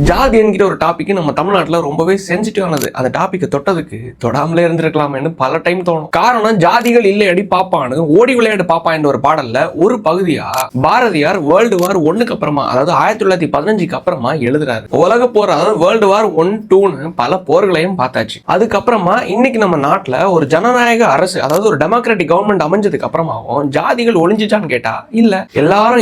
ஜாதி என்கிற ஒரு டாபிக் நம்ம தமிழ்நாட்டில் ரொம்பவே சென்சிட்டிவானது. அந்த டாபிக்கை தொட்டதுக்கு தொடாமலே இருந்திருக்கலாமேன்னு பல டைம் தோணும். காரணம், ஜாதிகள் இல்லையடி பாப்பான்னு ஓடி விளையாடு பாப்பா என்ற ஒரு பாடல்ல ஒரு பகுதியா பாரதியார் வேர்ல்டு வார் 1க்கு அப்புறமா, அதாவது 1915க்கு அப்புறமா எழுதுறாரு. உலக போர், அதாவது வேர்ல்டு வார் 1, 2ன்னு பல போர்களையும் பார்த்தாச்சு. அதுக்கப்புறமா இன்னைக்கு நம்ம நாட்டில் ஒரு ஜனநாயக அரசு, அதாவது ஒரு டெமோக்ராட்டிக் கவர்மெண்ட் அமைஞ்சதுக்கு அப்புறமாவும் ஜாதிகள் ஒளிஞ்சிச்சான்னு கேட்டா இல்ல.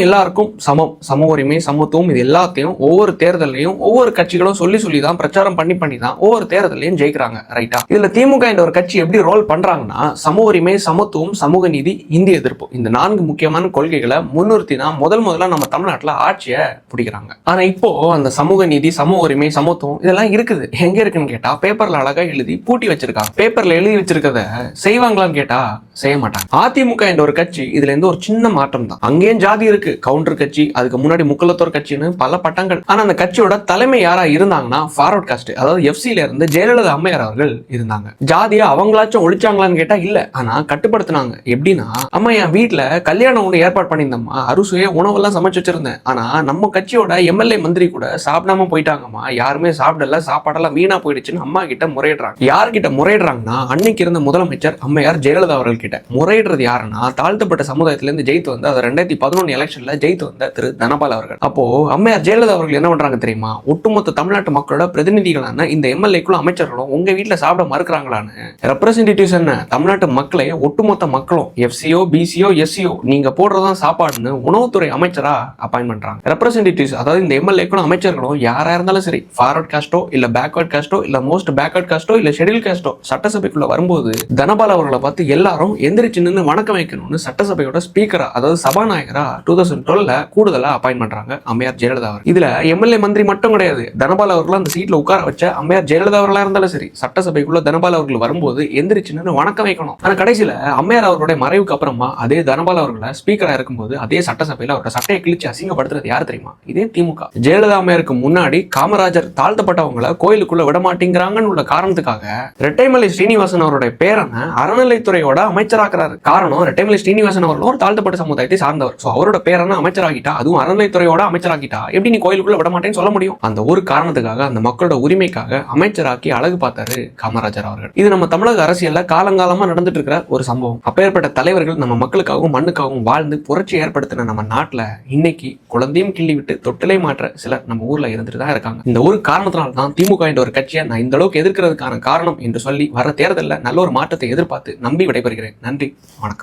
எல்லாருக்கும் சம உரிமை, சமத்துவம், இது எல்லாத்தையும் ஒவ்வொரு தேர்தலையும் ஒவ்வொரு கட்சிகளும் சொல்லி தான் பிரச்சாரம் பண்ணி தான் ஒவ்வொரு தேர்தலையும் ஜெயிக்கிறாங்க. ரைட்டா? இதுல திமுக என்ற ஒரு கட்சி எப்படி ரோல் பண்றாங்கன்னா, சம உரிமை, சமத்துவம், சமூக நீதி, இந்திய எதிர்ப்பு, இந்த 4 முக்கியமான கொள்கைகளை முன்னிறுத்தி தான் முதல்ல நம்ம தமிழ்நாட்டில் ஆட்சியை பிடிக்கிறாங்க. ஆனா இப்போ அந்த சமூக நீதி, சம உரிமை, சமத்துவம் இதெல்லாம் இருக்குது. எங்க இருக்குன்னு கேட்டா பேப்பர்ல அழகா எழுதி பூட்டி வச்சிருக்காங்க. பேப்பர்ல எழுதி வச்சிருக்கத செய்வாங்களான்னு கேட்டா செய்ய மாட்டாங்க. அதிமுக என்ற ஒரு கட்சி இதுல இருந்து ஒரு சின்ன மாற்றம் தான். அங்கேயும் ஜாதி இருக்கு, கவுண்டர் கட்சி, அதுக்கு முன்னாடி முக்குலத்தோர் கட்சின்னு பல பட்டங்கள். ஆனா அந்த கட்சியோட தலைமை யாரா இருந்தாங்கன்னா ஃபார்வர்ட் காஸ்ட், அதாவது எஃப்சில இருந்து ஜெயலலிதா அம்மையார் அவர்கள் இருந்தாங்க. ஜாதியா அவங்களாச்சும் ஒழிச்சாங்களான்னு கேட்டா இல்ல, ஆனா கட்டுப்படுத்தினாங்க. எப்படின்னா, அம்மா என் வீட்டுல கல்யாணம் ஒண்ணு ஏற்பாடு பண்ணியிருந்தம்மா, அறுசுவைய உணவெல்லாம் சமைச்சு வச்சிருந்தேன். ஆனா நம்ம கட்சியோட எம்எல்ஏ மந்திரி கூட சாப்பிடாம போயிட்டாங்கம்மா, யாருமே சாப்பிடல, சாப்பாடெல்லாம் வீணா போயிடுச்சுன்னு அம்மா கிட்ட முறையிடுறாங்க. யார்கிட்ட முறையிடுறாங்கன்னா, அன்னைக்கு இருந்த முதலமைச்சர் அம்மையார் ஜெயலலிதா அவர்கள் கிட்ட. முறையிடுறது யாருன்னா, தாழ்த்தப்பட்ட சமுதாயத்தில இருந்து ஜெயித்து வந்த, அது 2011 எலெக்ஷன்ல ஜெயித்து வந்த திரு தனபால் அவர்கள். அப்போ அம்மையார் ஜெயலலிதா அவர்கள் என்ன பண்றாங்க தெரியுமா? ஒட்டுமொத்த தமிழ்நாட்டு மக்களோட பிரதிநிதிகளான இந்த எம்எல்ஏக்களும் அமைச்சர்களும் உங்க வீட்டுல சாப்பிட மறுக்கிறாங்களான்னு ரெப்ரசன்டேட்டிவ்ஸ் என்ன, தமிழ்நாட்டு மக்களை ஒட்டுமொத்த மக்களும் எஃப்சியோ, பிசியோ, எஸ்சியோ நீங்க போடுறதான் சாப்பாடுன்னு உணவுத்துறை அமைச்சரா அப்பாயின்ட் பண்றாங்க. ரெப்ரசன்டேட்டிவ்ஸ், அதாவது இந்த எம்எல்ஏக்களும் அமைச்சர்களும் யாரா இருந்தாலும் சரி, ஃபார்வர்ட் காஸ்டோ இல்ல பேக்வர்ட் காஸ்டோ இல்ல மோஸ்ட் பேக்வர்ட் காஸ்டோ இல்ல ஷெட்யூல் காஸ்டோ சட்டசபைக்குள்ள வரும்போது தனபால் அவர்களை பார்த்து எல்லாரும் எந்திரிச்சு நின்று வணக்கம் வைக்கணும்னு சட்டசபையோட ஸ்பீக்கரா, அதாவது சபாநாயகரா 2012 கூடுதலா அப்பாயின்ட் பண்றாங்க அம்மையார் ஜெயலலிதா அவர். இதுல எம்எல்ஏ மந்திரி மட்டும் கிடையாது, தனபால் அவர்கள் அந்த சீட்ல உட்கார வச்ச அம்மையார் ஜெயலலிதா அவர்களா இருந்தாலும் சரி, சட்டசபைக்குள்ள தனபால் அவர்கள் வரும்போது எந்திரிச்சுன்னு வணக்கம் வைக்கணும். ஆனா கடைசியில அம்மையார் அவர்களுடைய மறைவுக்கு அப்புறமா அதே தனபால் அவர்களை ஸ்பீக்கரா இருக்கும்போது அதே சட்டசபையில அவரோட சட்டையை கிழிச்சு அசிங்கப்படுத்துறது யார் தெரியுமா? இதே திமுக. ஜெயலலிதா அம்மையாருக்கு முன்னாடி காமராஜர் தாழ்த்தப்பட்டவங்களை கோயிலுக்குள்ள விட மாட்டேங்கிறாங்கன்னு உள்ள காரணத்துக்காக ரெட்டைமலை ஸ்ரீனிவாசன் அவருடைய பேரனை அறநிலைத்துறையோட அமைச்சராக்குறாரு. காரணம், ரெட்டைமலை ஸ்ரீனிவாசன் அவர்களும் ஒரு தாழ்த்தப்பட்ட சமுதாயத்தை சார்ந்தவர். அவரோட பேரனை அமைச்சராகிட்டா, அதுவும் அறநிலைத்துறையோட அமைச்சராகிட்டா எப்படி நீ கோயிலுக்குள்ள விட மாட்டேன்னு சொல்ல முடியும்? அந்த ஒரு காரணத்துக்காக, அந்த மக்களோட உரிமைக்காக அமைச்சராக்கி அழகு பார்த்தாரு காமராஜர் அவர்கள். இது நம்ம தமிழக அரசியல்ல காலங்காலமா நடந்துட்டு இருக்கிற ஒரு சம்பவம். அப்பேற்பட்ட தலைவர்கள் நம்ம மக்களுக்காகவும் மண்ணுக்காகவும் வாழ்ந்து புரட்சி ஏற்படுத்தின நம்ம நாட்டுல இன்னைக்கு குழந்தையும் கிள்ளி விட்டு தொட்டிலை மாற்ற சிலர் நம்ம ஊர்ல இருந்துட்டு தான் இருக்காங்க. இந்த ஒரு காரணத்தினால தான் திமுக என்ற ஒரு கட்சியை நான் இந்த அளவுக்கு எதிர்க்கிறதுக்கான காரணம் என்று சொல்லி வர தேர்தலில் நல்ல ஒரு மாற்றத்தை எதிர்பார்த்து நம்பி விடைபெறுகிறேன். நன்றி, வணக்கம்.